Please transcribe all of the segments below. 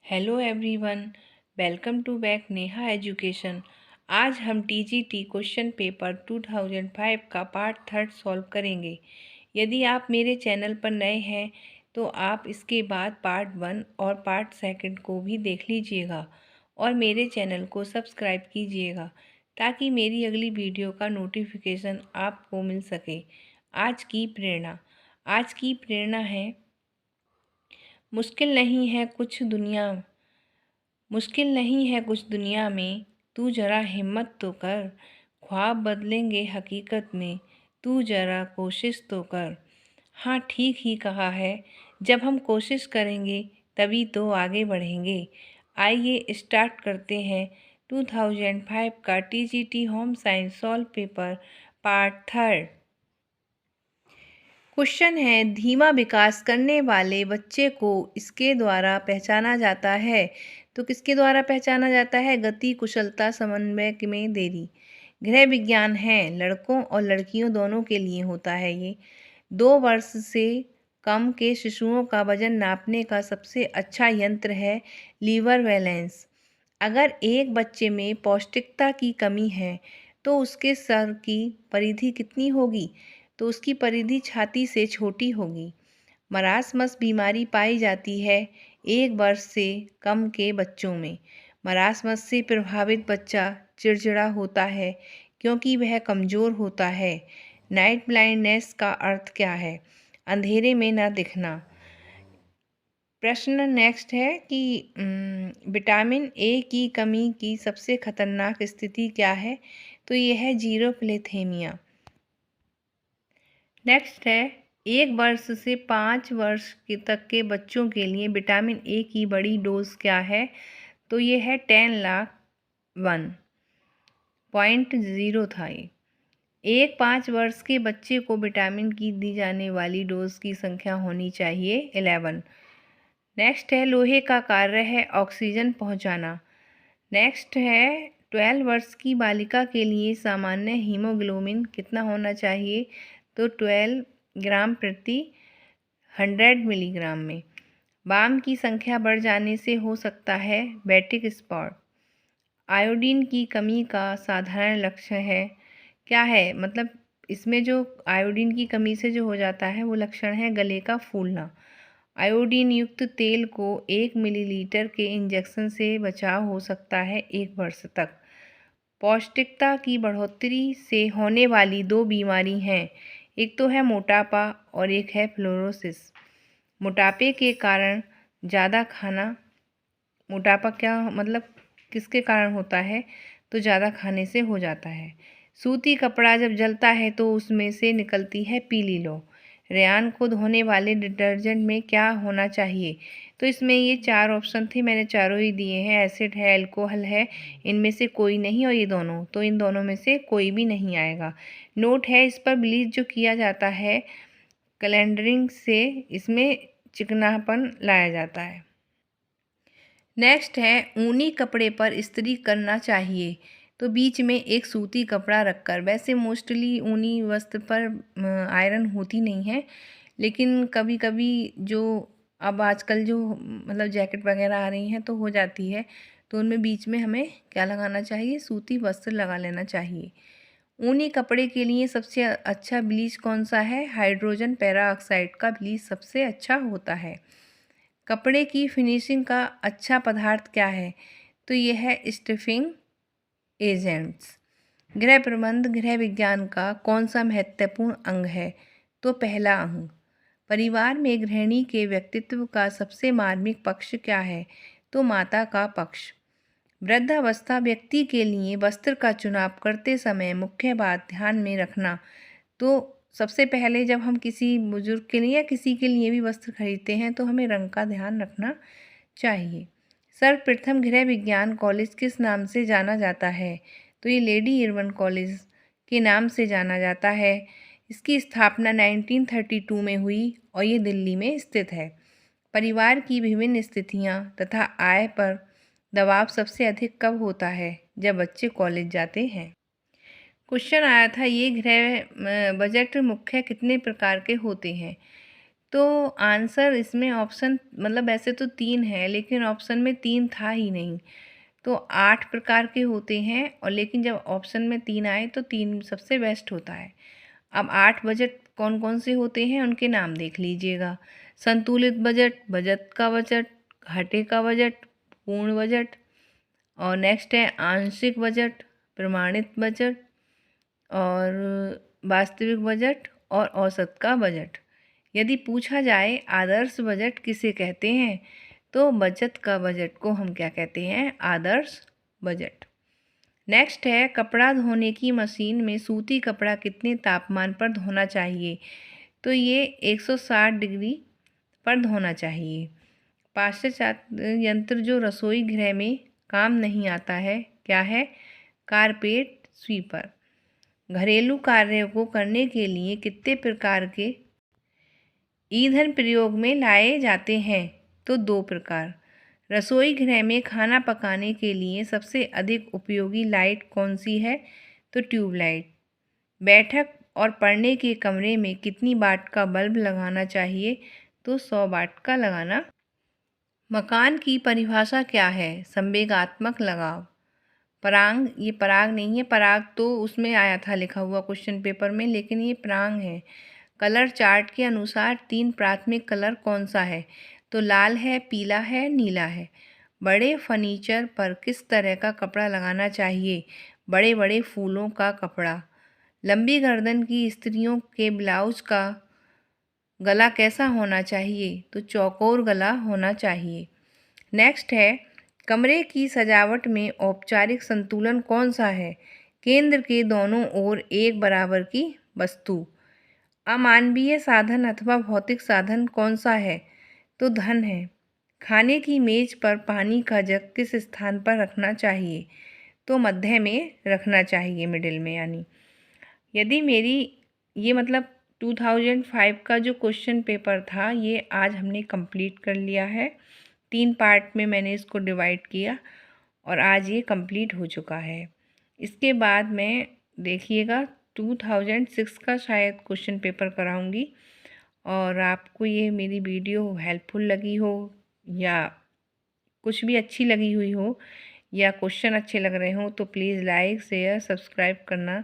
Hello everyone, welcome to back Neha education. आज हम TGT question paper 2005 का पार्ट थर्ड सॉल्व करेंगे। यदि आप मेरे चैनल पर नए हैं तो आप इसके बाद पार्ट वन और पार्ट सेकंड को भी देख लीजिएगा और मेरे चैनल को सब्सक्राइब कीजिएगा ताकि मेरी अगली वीडियो का नोटिफिकेशन आपको मिल सके। आज की प्रेरणा है, मुश्किल नहीं है कुछ दुनिया में, तू जरा हिम्मत तो कर। ख्वाब बदलेंगे हकीकत में, तू जरा कोशिश तो कर। हाँ, ठीक ही कहा है, जब हम कोशिश करेंगे तभी तो आगे बढ़ेंगे। आइए स्टार्ट करते हैं 2005 का TGT home science solve paper part third. Question है, धीमा विकास करने वाले बच्चे को इसके द्वारा पहचाना जाता है। तो किसके द्वारा पहचाना जाता है? गति, कुशलता, समन्वय में देरी। गृह विज्ञान है, लड़कों और लड़कियों दोनों के लिए होता है ये। 2 वर्ष से कम के शिशुओं का वजन नापने का सबसे अच्छा यंत्र है लीवर बैलेंस। अगर एक बच्चे में पौष्टिकता की कमी है तो उसके सर की परिधि कितनी होगी? तो उसकी परिधि छाती से छोटी होगी। मरासमस बीमारी पाई जाती है 1 वर्ष से कम के बच्चों में। मरासमस से प्रभावित बच्चा चिड़चिड़ा होता है क्योंकि वह कमज़ोर होता है। नाइट ब्लाइंडनेस का अर्थ क्या है? अंधेरे में न दिखना। प्रश्न नेक्स्ट है कि विटामिन ए की कमी की सबसे खतरनाक स्थिति क्या है? तो यह है जीरोप्लेथेमिया। नेक्स्ट है, 1 वर्ष से 5 वर्ष तक के बच्चों के लिए विटामिन ए की बड़ी डोज क्या है? तो ये है 10 लाख 1.0 था ये। 5 वर्ष के बच्चे को विटामिन की दी जाने वाली डोज की संख्या होनी चाहिए 11। नेक्स्ट है, लोहे का कार्य है ऑक्सीजन पहुंचाना। नेक्स्ट है, 12 वर्ष की बालिका के लिए सामान्य हीमोग्लोबिन कितना होना चाहिए? तो 12 ग्राम प्रति 100 मिलीग्राम में। बाम की संख्या बढ़ जाने से हो सकता है बैटिक स्पॉट। आयोडीन की कमी का साधारण लक्षण है क्या है? मतलब इसमें जो आयोडीन की कमी से जो हो जाता है वो लक्षण है गले का फूलना। आयोडीन युक्त तेल को 1 मिलीलीटर के इंजेक्शन से बचाव हो सकता है 1 वर्ष तक। पौष्टिकता की बढ़ोतरी से होने वाली 2 बीमारी हैं, एक तो है मोटापा और एक है फ्लोरोसिस। मोटापे के कारण ज़्यादा खाना, मोटापा क्या मतलब किसके कारण होता है? तो ज़्यादा खाने से हो जाता है। सूती कपड़ा जब जलता है तो उसमें से निकलती है पीली लौ। रेयान को धोने वाले डिटर्जेंट में क्या होना चाहिए? तो इसमें ये 4 ऑप्शन थे, मैंने चारों ही दिए हैं। एसिड है, अल्कोहल है, इनमें से कोई नहीं और ये दोनों, तो इन दोनों में से कोई भी नहीं आएगा। नोट है, इस पर ब्लीच जो किया जाता है कैलेंडरिंग से, इसमें चिकनापन लाया जाता है। नेक्स्ट है, ऊनी कपड़े पर इस्त्री करना चाहिए। तो बीच में एक सूती कपड़ा रखकर, वैसे मोस्टली ऊनी वस्त्र पर आयरन होती नहीं है, लेकिन कभी कभी जो अब आजकल जो मतलब जैकेट वगैरह आ रही हैं तो हो जाती है, तो उनमें बीच में हमें क्या लगाना चाहिए? सूती वस्त्र लगा लेना चाहिए। ऊनी कपड़े के लिए सबसे अच्छा ब्लीच कौन सा है? हाइड्रोजन पेरोक्साइड का ब्लीच सबसे अच्छा होता है। कपड़े की फिनिशिंग का अच्छा पदार्थ क्या है? तो यह है स्टिफिंग एजेंट्स। गृह प्रबंध गृह विज्ञान का कौन सा महत्वपूर्ण अंग है? तो पहला अंग। परिवार में गृहिणी के व्यक्तित्व का सबसे मार्मिक पक्ष क्या है? तो माता का पक्ष। वृद्धावस्था व्यक्ति के लिए वस्त्र का चुनाव करते समय मुख्य बात ध्यान में रखना। तो सबसे पहले जब हम किसी बुजुर्ग के लिए या किसी के लिए भी वस्त्र खरीदते हैं तो हमें रंग का ध्यान रखना चाहिए। सर्वप्रथम गृह विज्ञान कॉलेज किस नाम से जाना जाता है? तो ये लेडी इरविन कॉलेज के नाम से जाना जाता है। इसकी स्थापना 1932 में हुई और ये दिल्ली में स्थित है। परिवार की विभिन्न स्थितियाँ तथा आय पर दबाव सबसे अधिक कब होता है? जब बच्चे कॉलेज जाते हैं। क्वेश्चन आया था, ये गृह बजट मुख्य कितने प्रकार के होते हैं? तो आंसर इसमें ऑप्शन मतलब ऐसे तो 3 है, लेकिन ऑप्शन में 3 था ही नहीं। तो 8 प्रकार के होते हैं, और लेकिन जब ऑप्शन में 3 आए तो 3 सबसे बेस्ट होता है। अब 8 बजट कौन कौन से होते हैं उनके नाम देख लीजिएगा। संतुलित बजट, बचत का बजट, घाटे का बजट, पूर्ण बजट, और नेक्स्ट है आंशिक बजट, प्रमाणित बजट, और वास्तविक बजट, और औसत का बजट। यदि पूछा जाए आदर्श बजट किसे कहते हैं, तो बचत का बजट को हम क्या कहते हैं, आदर्श बजट। नेक्स्ट है कपड़ा धोने की मशीन में सूती कपड़ा कितने तापमान पर धोना चाहिए, तो ये 160 डिग्री पर धोना चाहिए। पाश्चात्य यंत्र जो रसोई गृह में काम नहीं आता है क्या है, कारपेट स्वीपर। घरेलू कार्यों को करने के लिए कितने प्रकार के ईंधन प्रयोग में लाए जाते हैं, तो 2 प्रकार। रसोई गृह में खाना पकाने के लिए सबसे अधिक उपयोगी लाइट कौन सी है, तो ट्यूबलाइट। बैठक और पढ़ने के कमरे में कितनी वाट का बल्ब लगाना चाहिए, तो 100 वाट का लगाना। मकान की परिभाषा क्या है, संवेगात्मक लगाव। पराग, ये पराग नहीं है, पराग तो उसमें आया था लिखा हुआ क्वेश्चन पेपर में, लेकिन ये पराग है। कलर चार्ट के अनुसार 3 प्राथमिक कलर कौन सा है, तो लाल है, पीला है, नीला है। बड़े फर्नीचर पर किस तरह का कपड़ा लगाना चाहिए, बड़े बड़े फूलों का कपड़ा। लंबी गर्दन की स्त्रियों के ब्लाउज का गला कैसा होना चाहिए, तो चौकोर गला होना चाहिए। नेक्स्ट है कमरे की सजावट में औपचारिक संतुलन कौन सा है, केंद्र के दोनों ओर एक बराबर की वस्तु। अमानवीय साधन अथवा भौतिक साधन कौन सा है, तो धन है। खाने की मेज पर पानी का जग किस स्थान पर रखना चाहिए, तो मध्य में रखना चाहिए, मिडिल में यानी। यदि मेरी ये मतलब 2005 का जो क्वेश्चन पेपर था ये आज हमने कंप्लीट कर लिया है। 3 पार्ट में मैंने इसको डिवाइड किया और आज ये कंप्लीट हो चुका है। इसके बाद मैं देखिएगा 2006 का शायद क्वेश्चन पेपर कराऊंगी, और आपको ये मेरी वीडियो हेल्पफुल लगी हो या कुछ भी अच्छी लगी हुई हो या क्वेश्चन अच्छे लग रहे हो, तो प्लीज़ लाइक शेयर सब्सक्राइब करना,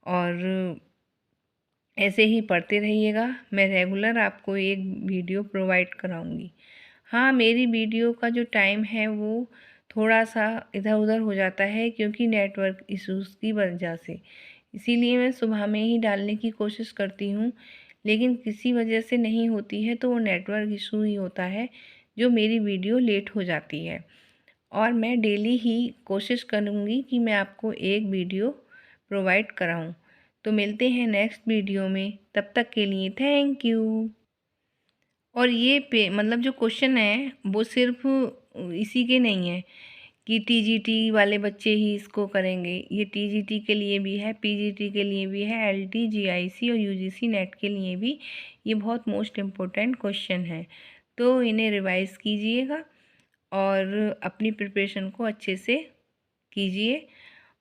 और ऐसे ही पढ़ते रहिएगा। मैं रेगुलर आपको एक वीडियो प्रोवाइड कराऊंगी। हाँ, मेरी वीडियो का जो टाइम है वो थोड़ा सा इधर उधर हो जाता है क्योंकि नेटवर्क इश्यूज़ की वजह से, इसीलिए मैं सुबह में ही डालने की कोशिश करती हूँ, लेकिन किसी वजह से नहीं होती है तो वो नेटवर्क इशू ही होता है जो मेरी वीडियो लेट हो जाती है। और मैं डेली ही कोशिश करूँगी कि मैं आपको एक वीडियो प्रोवाइड कराऊँ। तो मिलते हैं नेक्स्ट वीडियो में, तब तक के लिए थैंक यू। और ये पे मतलब जो क्वेश्चन है वो सिर्फ इसी के नहीं है कि टीजीटी वाले बच्चे ही इसको करेंगे, ये टीजीटी के लिए भी है, पीजीटी के लिए भी है, एलटी, जीआईसी और यूजीसी नेट के लिए भी ये बहुत मोस्ट इम्पोर्टेंट क्वेश्चन है। तो इन्हें रिवाइज कीजिएगा और अपनी प्रिपरेशन को अच्छे से कीजिए,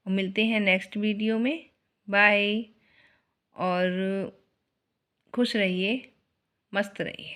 और मिलते हैं नेक्स्ट वीडियो में। बाय, और खुश रहिए, मस्त रहिए।